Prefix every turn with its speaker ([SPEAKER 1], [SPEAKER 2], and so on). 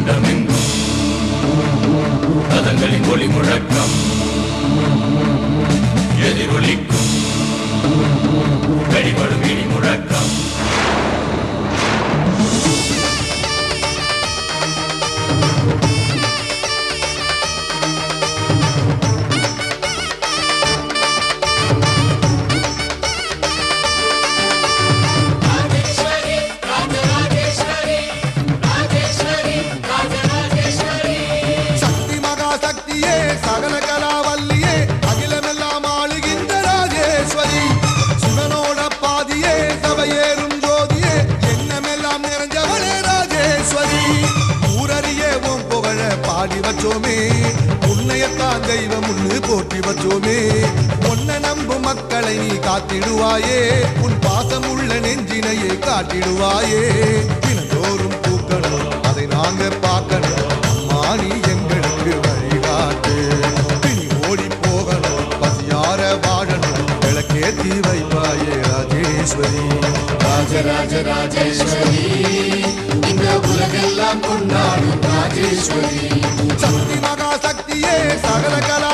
[SPEAKER 1] அண்டமெங்கும் ரதங்களின் ஒளி முழக்கம் எதிரொலிக்கும் கடிபடும் இடி முழக்கம். உன்னையத்தான் தெய்வம் முன்னு போற்றி வச்சோமே. பொன்ன நம்பு மக்களை நீ காத்திடுவாயே, உன் பாசம் உள்ள நெஞ்சினையே காட்டிடுவாயே. தினந்தோறும் பூக்கணும் அதை நாங்க பார்க்கணும், அம்மா நீ எங்களுக்கு வழிகாட்டு. பிணி ஓடி போகணும் பசியார வாழணும், விளக்கேத்தி வைப்பாயே ராஜேஸ்வரி.
[SPEAKER 2] ராஜராஜ ராஜேஸ்வரி இந்த உலகெல்லாம் கொண்டாடும் ராஜேஸ்வரி.
[SPEAKER 1] சக்தி மகா சக்தியே சகல கலா